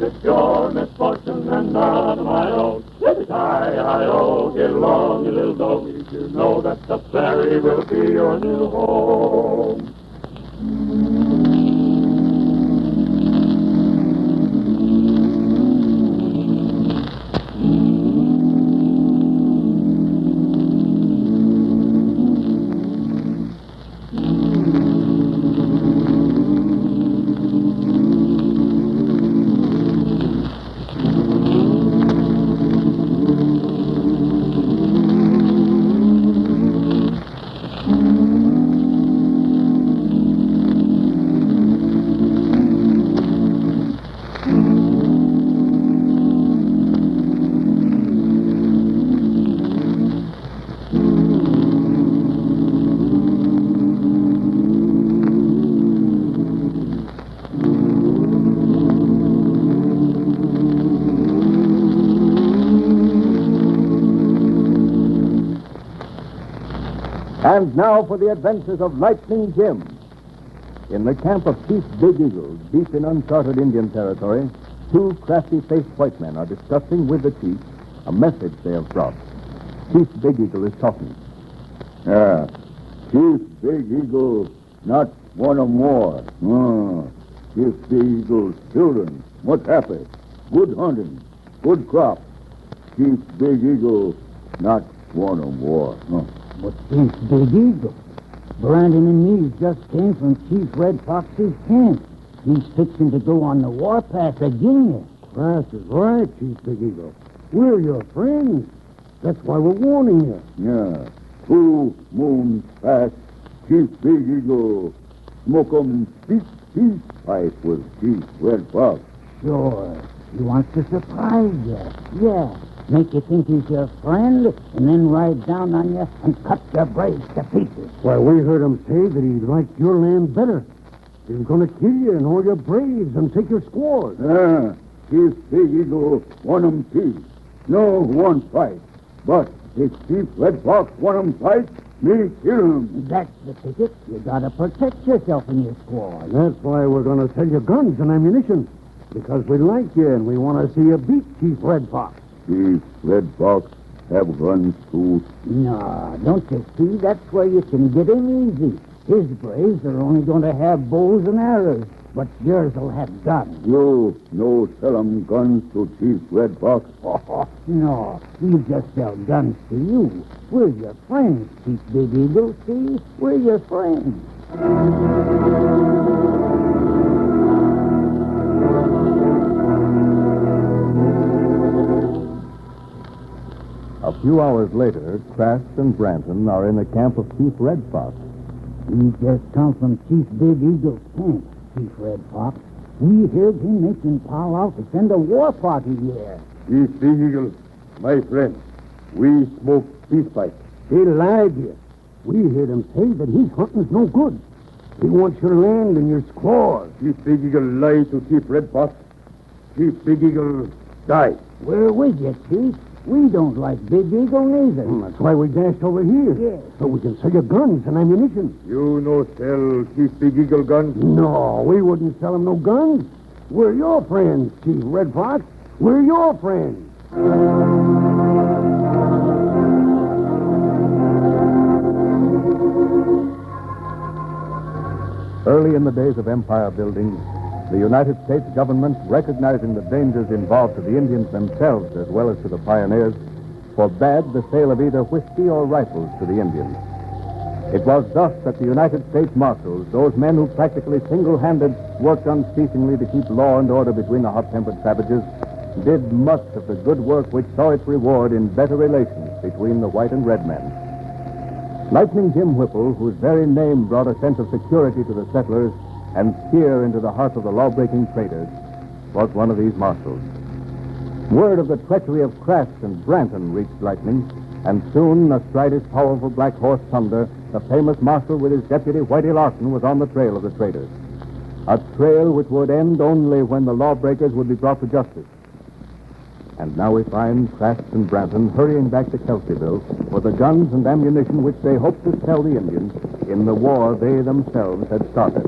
It's your misfortune and none of my own. Hi-hi-ho, get along, you little dog. You know that the ferry will be your new home. And now for the adventures of Lightning Jim. In the camp of Chief Big Eagle, deep in uncharted Indian territory, two crafty-faced white men are discussing with the chief a message they have brought. Chief Big Eagle is talking. Chief Big Eagle, not one or more. Chief Big Eagle's children, what's happy? Good hunting, good crop. Chief Big Eagle, not one or more. But Chief Big Eagle, Brandon and me just came from Chief Red Fox's camp. He's fixing to go on the warpath again. That's right, Chief Big Eagle. We're your friends. That's why we're warning you. Yeah. 2 moons past, Chief Big Eagle smoke 'em big peace pipe with Chief Red Fox. Sure. He wants to surprise you. Yeah. Make you think he's your friend, and then ride down on you and cut your braves to pieces. Why, we heard him say that he liked your land better. He was going to kill you and all your braves and take your squaws. Chief Big Eagle want 'em peace. No one fight. But if Chief Red Fox want 'em fight, me kill 'em. That's the ticket. You gotta protect yourself and your squaws. That's why we're going to sell you guns and ammunition. Because we like you and we want to see you beat Chief Red Fox. Chief Red Fox have guns too. No, don't you see? That's where you can get him easy. His braves are only going to have bows and arrows, but yours will have guns. You no sell 'em guns to Chief Red Fox? No, we just sell guns to you. We're your friends, Chief Big Eagle, see? We're your friends. A few hours later, Kraft and Branton are in the camp of Chief Red Fox. We just come from Chief Big Eagle's camp, Chief Red Fox. We heard him making Pal out to send a war party here. Chief Big Eagle, my friend, we smoke peace pipe. He lied to you. We heard him say that his hunting's no good. He wants your land and your squaws. Chief Big Eagle lie to Chief Red Fox. Chief Big Eagle die. We're with you, Chief. We don't like Big Eagle neither. That's why we dashed over here. Yes. So we can sell you guns and ammunition. You no sell Chief Big Eagle guns? No, we wouldn't sell him no guns. We're your friends, Chief Red Fox. We're your friends. Early in the days of empire building, the United States government, recognizing the dangers involved to the Indians themselves as well as to the pioneers, forbade the sale of either whiskey or rifles to the Indians. It was thus that the United States Marshals, those men who practically single-handed worked unceasingly to keep law and order between the hot-tempered savages, did much of the good work which saw its reward in better relations between the white and red men. Lightning Jim Whipple, whose very name brought a sense of security to the settlers and fear into the hearts of the law-breaking traders, was one of these marshals. Word of the treachery of Kraft and Branton reached Lightning, and soon, astride his powerful black horse Thunder, the famous marshal with his deputy Whitey Larson was on the trail of the traders. A trail which would end only when the lawbreakers would be brought to justice. And now we find Kraft and Branton hurrying back to Kelseyville for the guns and ammunition which they hoped to sell the Indians in the war they themselves had started.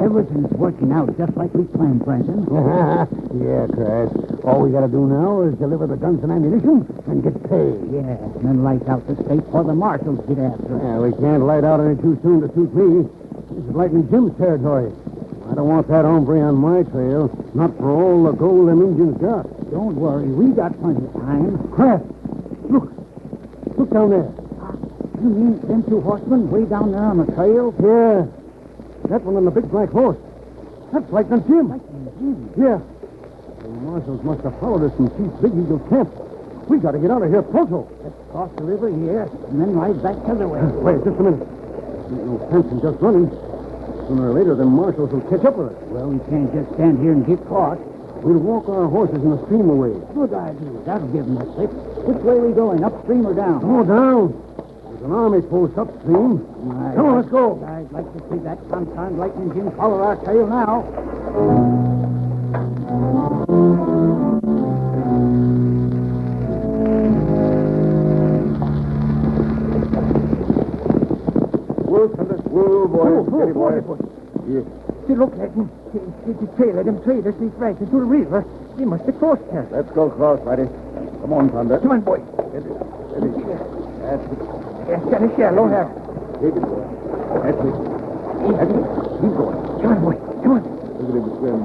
Everything's working out just like we planned, Brandon. Yeah, Crash. All we gotta do now is deliver the guns and ammunition and get paid. Yeah, and then light out the state before the marshals get after us. Yeah, we can't light out any too soon to suit me. This is Lightning Jim's territory. I don't want that hombre on my trail. Not for all the gold them Indians got. Don't worry, we got plenty of time. Crash, look. Look down there. You mean them two horsemen way down there on the trail? Yeah. That one on the big black horse. That's Lightning Jim. Lightning Jim? Yeah. The marshals must have followed us from Chief Big Eagle's camp. We got to get out of here pronto. Let's cross the river here and then ride back the other way. Wait, just a minute. Ain't no sense in just running. Sooner or later, them marshals will catch up with us. Well, we can't just stand here and get caught. We'll walk our horses in the stream away. Good idea. That'll give them a sip. Which way are we going, upstream or down? Oh, down. There's an army post upstream. Come on, let's go. I'd like to see that confounded Lightning Jim follow our trail now. Whoa, boy. Steady, boy. Yes. See, look, Lightning. The trail of them traders leads right into the river. We must have crossed here. Let's go across, Whitey. Come on, Thunder. Come on, boy. Steady. That's it. It's kind of shallow here. Take it, boy. That's it. That's it. Keep going. Come on, boy. Come on. Look at him swim.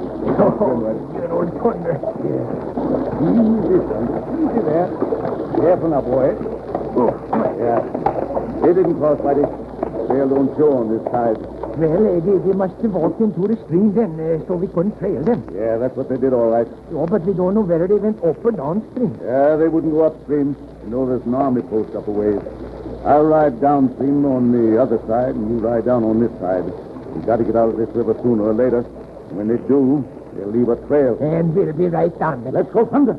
You're an old thunder. Easy, Thunder. Easy there. Careful now, boy. Oh, Yeah. They didn't cross, Whitey. Trail don't show on this side. well, they must have walked into the stream then, so we couldn't trail them. Yeah, that's what they did, all right. Oh, but we don't know whether they went up or downstream. Yeah, they wouldn't go upstream. You know there's an army post up a ways. I'll ride downstream on the other side, and you ride down on this side. We've got to get out of this river sooner or later. When they do, they'll leave a trail. And we'll be right down there. Let's go, Thunder.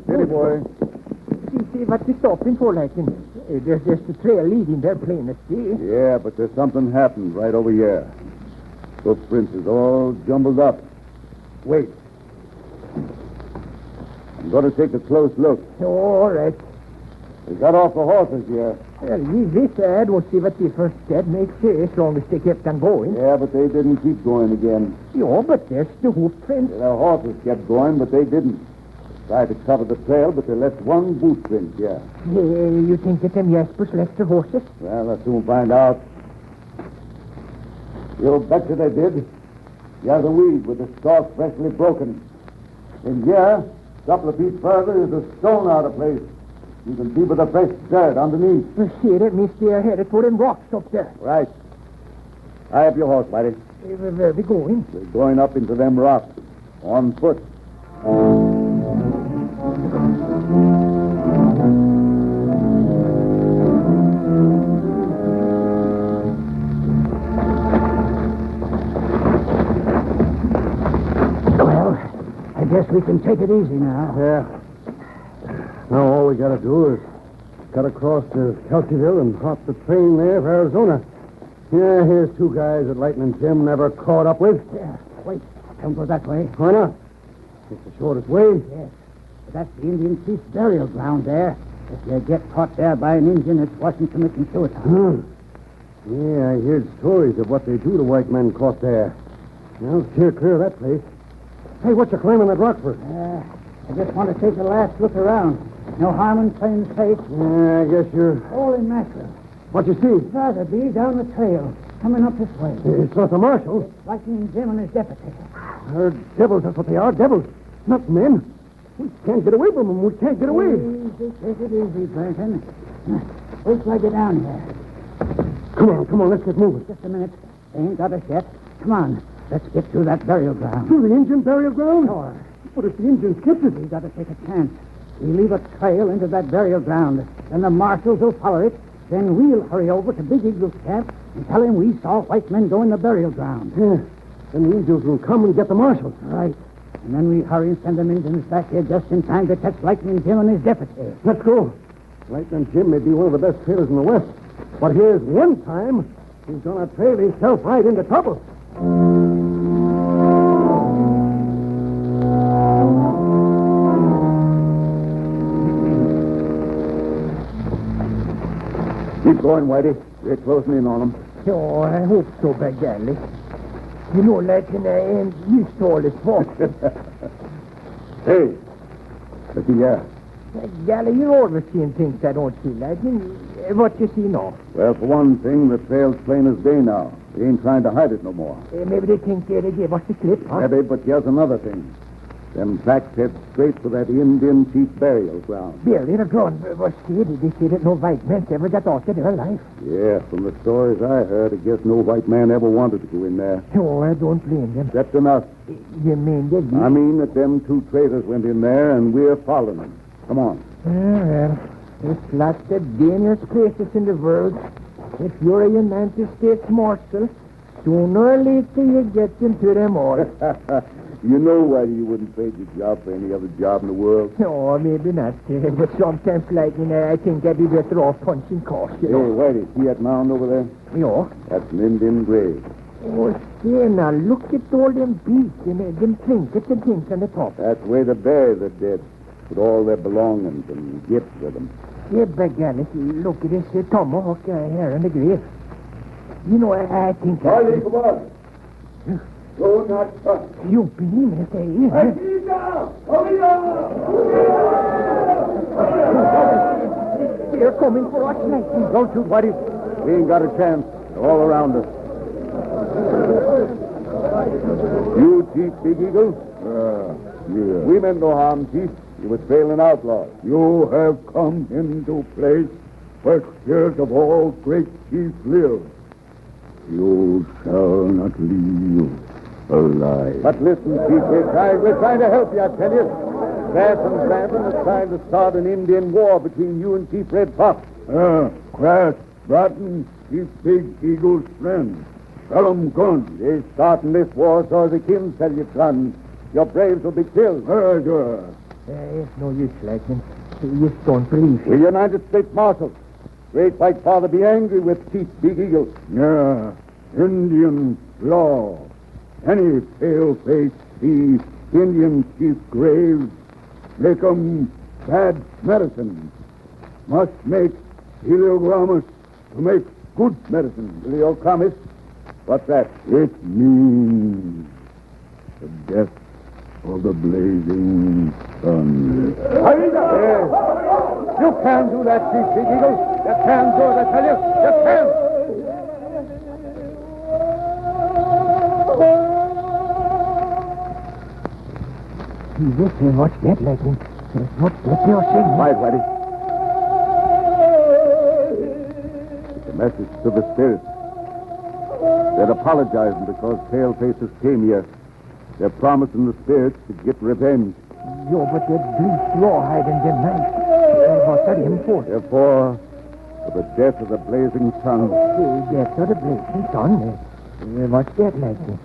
Steady, boy. See what we're stopping for, Lightning. There's just a trail leading there, plain as day. Yeah, but there's something happened right over here. Footprints is all jumbled up. Wait. I'm going to take a close look. All right. They got off the horses here. Well, easy, Dad. We'll see what the first step makes as long as they kept on going. Yeah, but they didn't keep going again. Yeah, but there's the hoof print. Their horses kept going, but they didn't. Tried to cover the trail, but they left one boot print here. You think that them Jaspers left the horses? Well, I'll soon find out. You betcha they did. Here's a weed with the stalk freshly broken. In here, a couple of feet further, is a stone out of place. You can see with the fresh dirt underneath. See, that means they're headed for them rocks up there. Right. Tie up your horse, buddy. Where are we going? We're going up into them rocks. On foot. Well, I guess we can take it easy now. Yeah. Now all we got to do is cut across to Kelseyville and hop the train there for Arizona. Yeah, here's two guys that Lightning Jim never caught up with. Yeah, wait. Don't go that way. Why not? It's the shortest way. Yes. But that's the Indian chief's burial ground there. If you get caught there by an Indian, it's worse than committing suicide. Yeah, I heard stories of what they do to white men caught there. Now, steer clear of that place. Hey, what you climbing that rock for? I just want to take a last look around. No harm in playing safe. Yeah, I guess you're... Holy mackerel. What you see? Rather be down the trail, coming up this way. It's not the marshal. Lightning Jim and his deputy. They're devils, that's what they are, devils. Not men. We can't get away from them. We can't get away. Easy, take it easy, Burton. Wait till I get down here. Come on, let's get moving. Just a minute. They ain't got us yet. Come on, let's get through that burial ground. To the Indian burial ground? Sure. But if the Indians catch us... We got to take a chance. We leave a trail into that burial ground. Then the marshals will follow it. Then we'll hurry over to Big Eagle's camp and tell him we saw white men go in the burial ground. Yeah. Then the Indians will come and get the marshals. Right. And then we hurry and send them Indians back here just in time to catch Lightning Jim and his deputy. Let's go. Lightning Jim may be one of the best trailers in the West. But here's one time he's going to trail himself right into trouble. going, Whitey. We're closing in on them. Oh, I hope so, by golly. You know, Lightning, I ain't used to all this talk. Hey, looky here. Golly, you're always seeing things I don't see, Lightning. What you see now? Well, for one thing, the trail's plain as day now. They ain't trying to hide it no more. Maybe they think they gave us the clip, huh? Maybe, but here's another thing. Them tracks head straight for that Indian chief burial ground. Burial ground was scared. They say that no white man ever got out of their life. Yeah, from the stories I heard, I guess no white man ever wanted to go in there. Oh, I don't blame them. Except in us. You mean that I mean that them two traitors went in there, and we're following them. Come on. Well, there's lots of dangerous places in the world. If you're a United States Marshal, sooner or later you get into them all. You know why you wouldn't trade your job for any other job in the world? No, maybe not. But sometimes, Lightning, I think I'd be better off punching cars, you know. Hey, Whitey, see that mound over there? Yeah. That's an Indian grave. Oh, say, now, look at all them beads and them trinkets and things on the top. That's where they bury the dead, with all their belongings and gifts with them. Yeah, by golly, look at this tomahawk here in the grave. You know, I think... Charlie, come on. Do not touch. You beam it, Hey, keep down! Hurry up! They're coming for us, Lightning. Don't shoot, Whitey. We ain't got a chance. They're all around us. You, Chief Big Eagle? Yeah. We meant no harm, Chief. You were trailing outlaws. You have come into place where spirit of all great chiefs live. You shall not leave alive. But listen, Chief, we're trying to help you, I tell you. Crass and Brandon is trying to start an Indian war between you and Chief Red Fox. Crass, Bratton, Chief Big Eagle's friend. Tell 'em gun. They're starting this war so the kin tell you, son. Your braves will be killed. It's no use, Lightning. You just don't believe The United States Marshals. Great White Father be angry with Chief Big Eagle. Yeah, Indian law. Any pale-faced see Indian chief graves, make 'em bad medicine. Must make heliogramus to make good medicine. Heliogramus? What's that? It means the death of the blazing sun. Hurry up! You can't do that, Chief Big Eagle. You can't do it, I tell you. You can't. Listen, what's that, Lightning? What's that you're saying? Right, Whitey. It's a message to the spirits. They're apologizing because pale faces came here. They're promising the spirits to get revenge. Yo, but that bleached rawhide and them knives. What's that him for? Therefore, for the death of the blazing sun. Death of the blazing sun. What's that, Lightning?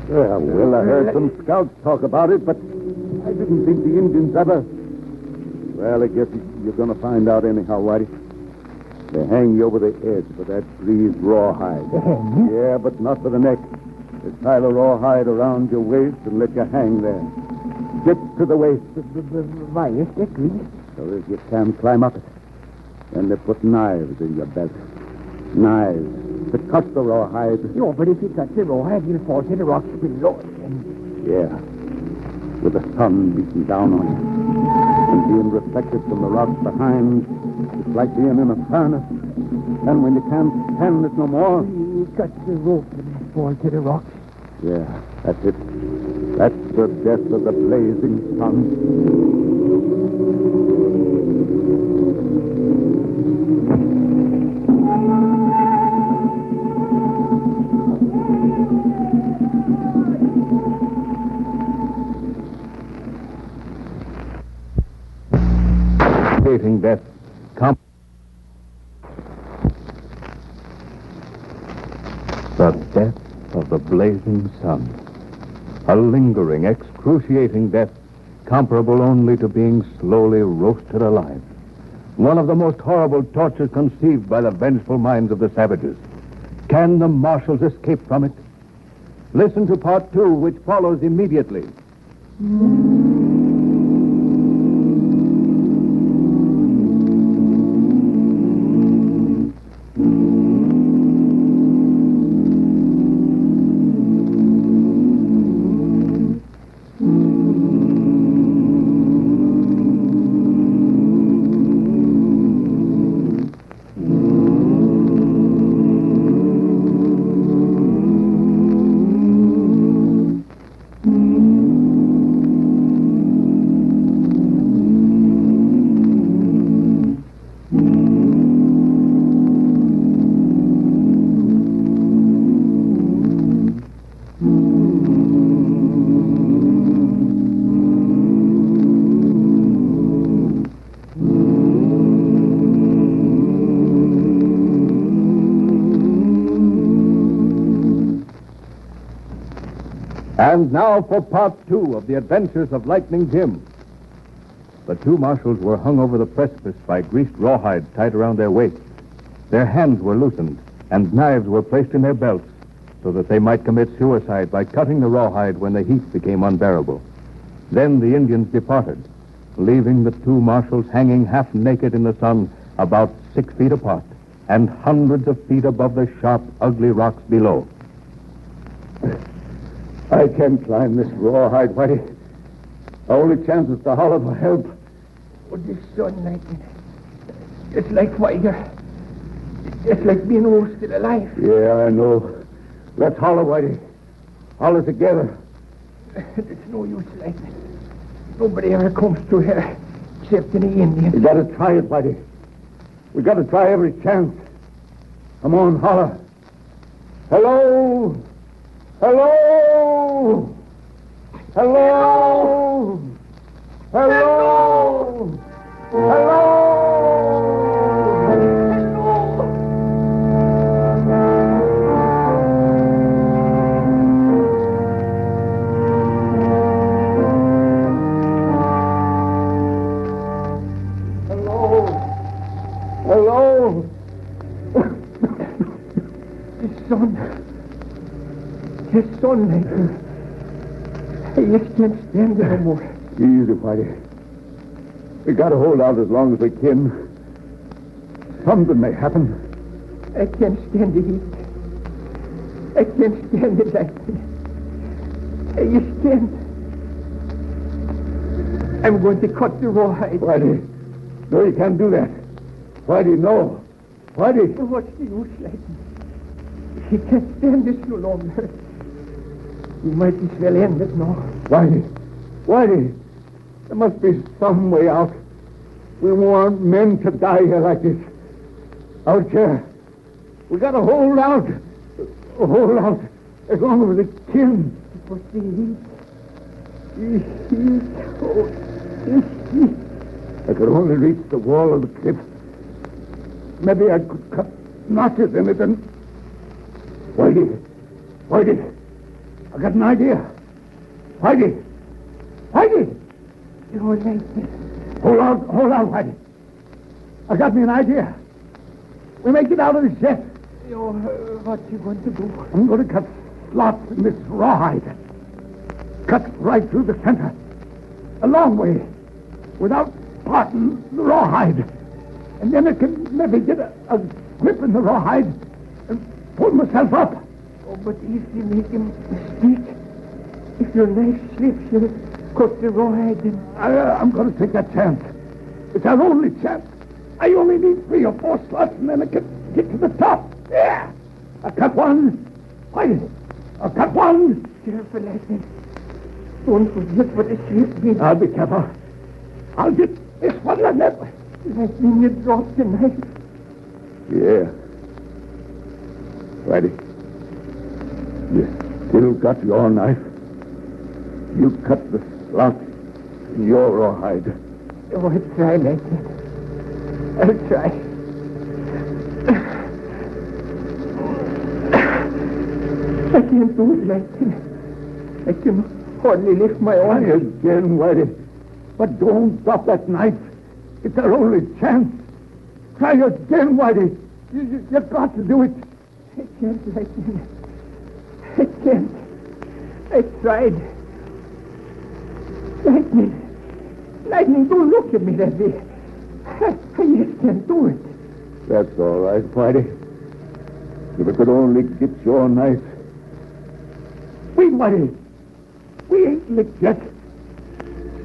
Well, I heard some scouts talk about it, but I didn't think the Indians ever... Well, I guess you're going to find out anyhow, Whitey. They hang you over the edge for that greased rawhide. They hang you? Yeah, but not for the neck. They tie the rawhide around your waist and let you hang there. Get to the waist. Why is that grease? So that you can climb up it. Then they put knives in your belt. Knives to cut the rawhide. Yo, but if he cuts the rawhide, he'll fall to the rocks below. Yeah. With the sun beating down on you. And being reflected from the rocks behind, it's like being in a furnace. And when you can't stand it no more... He cuts the rope and fall to the rocks. Yeah, that's it. That's the death of the blazing sun. Facing death. The death of the blazing sun. A lingering, excruciating death, comparable only to being slowly roasted alive. One of the most horrible tortures conceived by the vengeful minds of the savages. Can the marshals escape from it? Listen to part 2, which follows immediately. And now for part 2 of the adventures of Lightning Jim. The two marshals were hung over the precipice by greased rawhide tied around their waists. Their hands were loosened, and knives were placed in their belts so that they might commit suicide by cutting the rawhide when the heat became unbearable. Then the Indians departed, leaving the two marshals hanging half naked in the sun about 6 feet apart and hundreds of feet above the sharp, ugly rocks below. I can't climb this rawhide, Whitey. Our only chance is to holler for help. Oh, this sun, Lightning. It's like fire. It's like being roasted alive. Yeah, I know. Let's holler, Whitey. Holler together. It's no use, Lightning. Nobody ever comes through here except any Indian. We gotta try it, Whitey. We gotta try every chance. Come on, holler. Hello! Hello! Hello! Hello! Hello! Hello? His son, Lightning. I just can't stand it no more. Easy, Whitey. We gotta hold out as long as we can. Something may happen. I can't stand the heat. I can't stand it, Lightning. I just can't. I'm going to cut the rawhide. Whitey, no, you can't do that. Whitey, no. Whitey. What's the use, Lightning? He can't stand this no longer. We might as well end it now. Whitey, there must be some way out. We want men to die here like this. Out here. We gotta hold out. Hold out as long as we can. But the heat. I could only reach the wall of the cliff. Maybe I could cut notches in it and... Whitey, I got an idea. Whitey! You're Lightning. Hold on, Whitey. I got me an idea. We may get out of this yet. What you going to do? I'm going to cut slots in this rawhide. Cut right through the center. A long way. Without parting the rawhide. And then I can maybe get a grip in the rawhide and pull myself up. Oh, but if you make a mistake, if your knife slips, you'll cut the rawhide and... I'm going to take that chance. It's our only chance. I only need 3 or 4 slots, and then I can get to the top. Yeah! I cut one. Whitey, I cut one. Careful, Lightning. Don't forget what the shape means. I'll be careful. I'll get this one and that one. Lightning, you dropped the knife. Yeah. Whitey, you still got your knife. You cut the slots in your rawhide. Oh, I'll try, Lightning. I'll try. I can't do it, Lightning. I can hardly lift my Try arm. again, Whitey. But don't drop that knife. It's our only chance. Try again, Whitey. You've got to do it. I can't, Lightning. I can't. I tried. Lightning, don't look at me that way. I just can't do it. That's all right, Whitey. If I could only get your knife. Wait, Whitey. We ain't licked yet.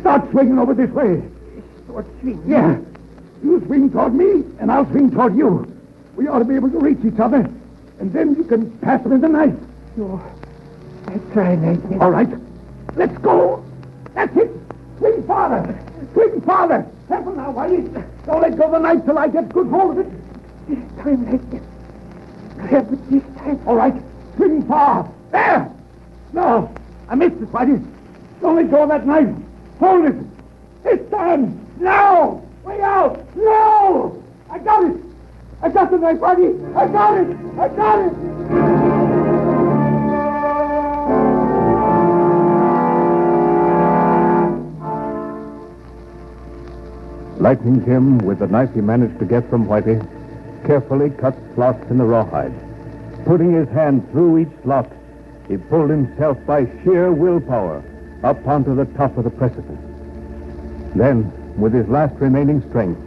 Start swinging over this way. Start swinging? Yeah. You swing toward me, and I'll swing toward you. We ought to be able to reach each other, and then you can pass me the knife. Sure. I'll try, Lightning. All right. Let's go. That's it. Swing farther. Swing farther. Careful now, Whitey. Don't let go of the knife till I get good hold of it. This time, Lightning. Grab it this time. All right. Swing far. There. No. I missed it, Whitey. Don't let go of that knife. Hold it. This time. Now. Way out. No. I got it. I got the knife, Whitey. I got it. Lightning Jim, with the knife he managed to get from Whitey, carefully cut slots in the rawhide. Putting his hand through each slot, he pulled himself by sheer willpower up onto the top of the precipice. Then, with his last remaining strength,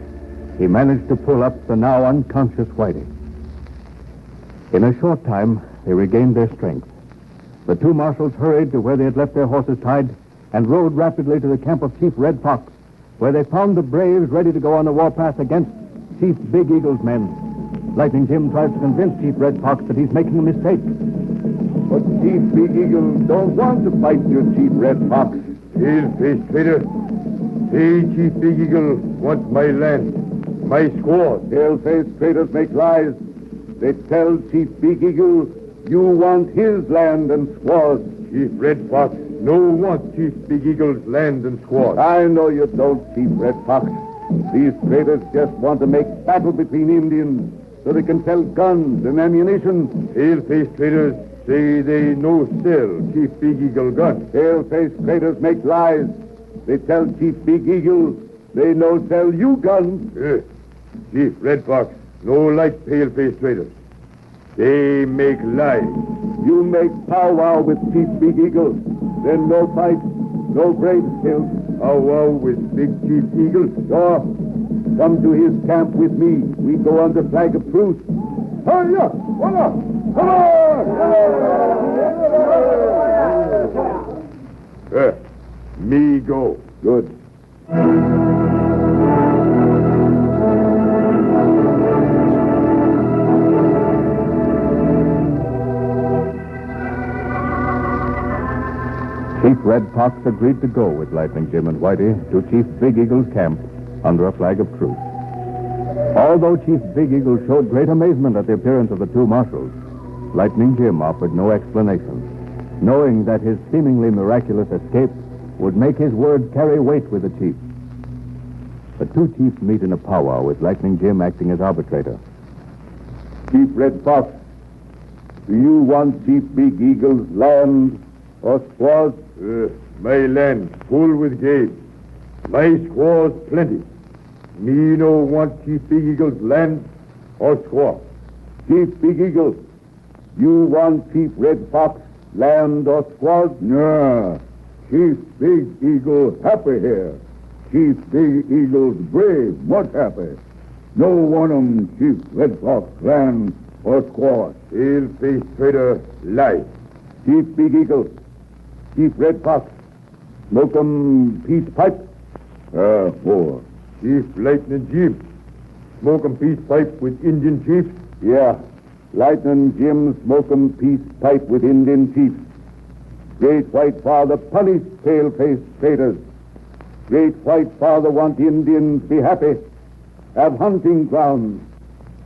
he managed to pull up the now unconscious Whitey. In a short time, they regained their strength. The two marshals hurried to where they had left their horses tied and rode rapidly to the camp of Chief Red Fox, where they found the braves ready to go on the warpath against Chief Big Eagle's men. Lightning Jim tries to convince Chief Red Fox that he's making a mistake. But Chief Big Eagle don't want to fight your Chief Red Fox. Pale-faced traitor. Hey, Chief Big Eagle wants my land, my squaw. Pale-faced traitors make lies. They tell Chief Big Eagle you want his land and squaws. Chief Red Fox no want Chief Big Eagle's land and squaws. I know you don't, Chief Red Fox. These traitors just want to make battle between Indians so they can sell guns and ammunition. Pale-faced traders say they no sell Chief Big Eagle guns. Pale-faced traders make lies. They tell Chief Big Eagle they no sell you guns. Chief Red Fox no like pale-faced traders. They make lies. You make powwow with Chief Big Eagle. Then no fight, no braves killed. Powwow with Big Chief Eagle? Sure. Come to his camp with me. We go under flag of truce. Hurry up! Come on! Come on! Me go. Good. Chief Red Fox agreed to go with Lightning Jim and Whitey to Chief Big Eagle's camp under a flag of truce. Although Chief Big Eagle showed great amazement at the appearance of the two marshals, Lightning Jim offered no explanation, knowing that his seemingly miraculous escape would make his word carry weight with the chief. The two chiefs meet in a powwow with Lightning Jim acting as arbitrator. Chief Red Fox, do you want Chief Big Eagle's land or squaws? My land full with game. My squaws plenty. Me no want Chief Big Eagle's land or squaw. Chief Big Eagle, you want Chief Red Fox land or squaws? No. Chief Big Eagle happy here. Chief Big Eagle's brave, much happy. No one Chief Red Fox land or squaws. Pale-faced traitor lie. Chief Big Eagle, Chief Red Fox, smoke peace pipe? More. Chief Lightning Jim, smoke peace pipe with Indian chiefs? Yeah. Lightning Jim smoke peace pipe with Indian chiefs. Great White Father punish pale-faced traitors. Great White Father want Indians be happy, have hunting grounds.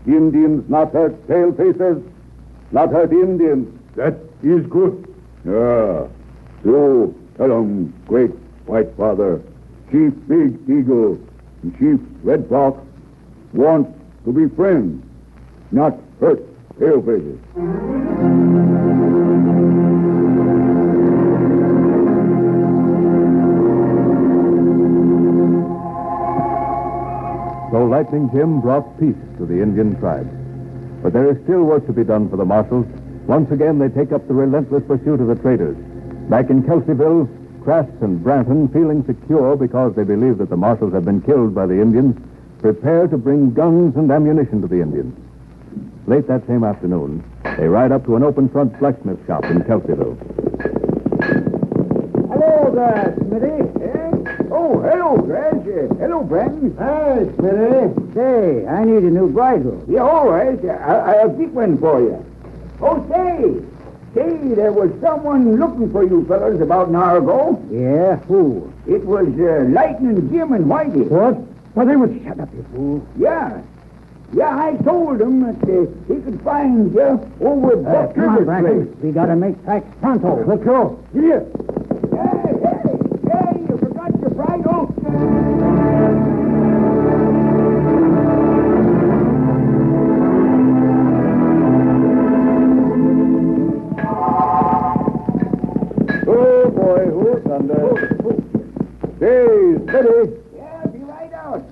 Indians not hurt pale-facers, not hurt Indians. That is good. So tell 'em, Great White Father, Chief Big Eagle and Chief Red Fox want to be friends, not hurt pale-facers. So Lightning Jim brought peace to the Indian tribes. But there is still work to be done for the marshals. Once again, they take up the relentless pursuit of the traitors. Back in Kelseyville, Crass and Branton, feeling secure because they believe that the marshals have been killed by the Indians, prepare to bring guns and ammunition to the Indians. Late that same afternoon, they ride up to an open front blacksmith shop in Kelseyville. Hello there, Smitty. Oh, hello, Crash. Hello, Branton. Hey, Smitty. Say, I need a new bridle. Yeah, all right. I'll pick one for you. Oh, say, there was someone looking for you fellas about an hour ago. Yeah, who? It was Lightning Jim and Whitey. What? Well, they would shut up, you fool. Yeah, I told him that he could find you over at Buck Come on, River's Branton. place. We gotta make tracks pronto. Let's go. Here. Hey, you forgot your bridle. Oh, boy, who's under? Hey, steady. Yeah, be right out.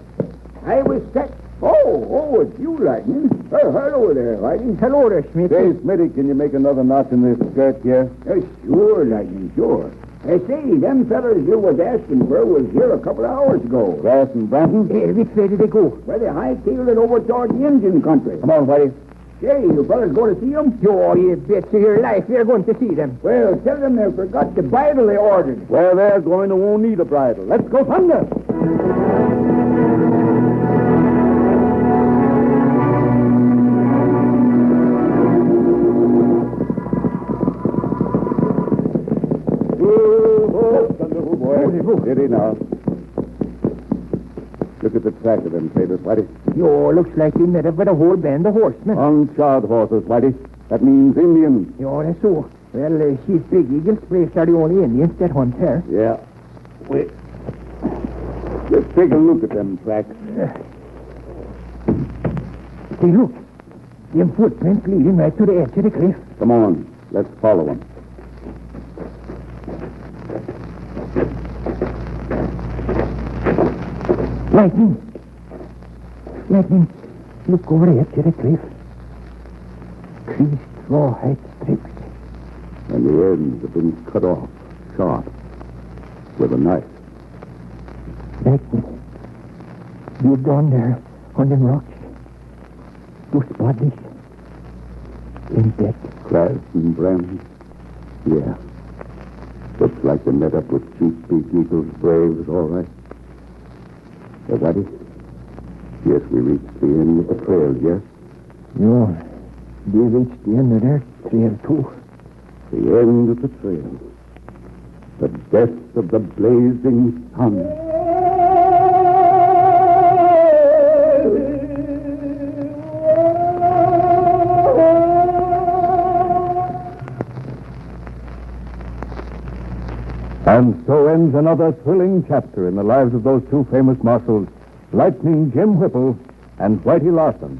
I was set. Oh, it's you, Lightning. Hello there, Lightning. Hello there, Schmidt. Say, Smitty, can you make another notch in this skirt here? Sure, Lightning, sure. Say, them fellas you was asking for was here a couple of hours ago. Grass and Branton? Which way did they go? Well, they hightailed it over toward the Indian country. Come on, Whitey. Say, you fellas going to see them? Oh, you bet your life we're going to see them. Well, tell them they forgot the bridle they ordered. Well, they're going to won't need a bridle. Let's go thunder. Steady now. Look at the track of them traders, Whitey. Yo, looks like they met up with a whole band of horsemen. Unshod horses, Whitey. That means Indians. Yo, that's so. Well, Chief Big Eagle's place are the only Indians that hunt here. Yeah. Wait. Let's take a look at them tracks. Hey, look. Them footprints leading right to the edge of the cliff. Come on. Let's follow them. Lightning, look over the edge of the cliff. Creased rawhide strips. And the ends have been cut off, sharp, with a knife. Lightning, you're down there on them rocks. Those bodies. In dead. Grass and Branton? Yeah. Looks like they met up with Chief Big Eagle's braves, all right. Whitey? Yes, we reached the end of the trail, yes? No, they reached the end of their trail, too. The end of the trail. The death of the blazing sun. And so ends another thrilling chapter in the lives of those two famous marshals, Lightning Jim Whipple and Whitey Larson.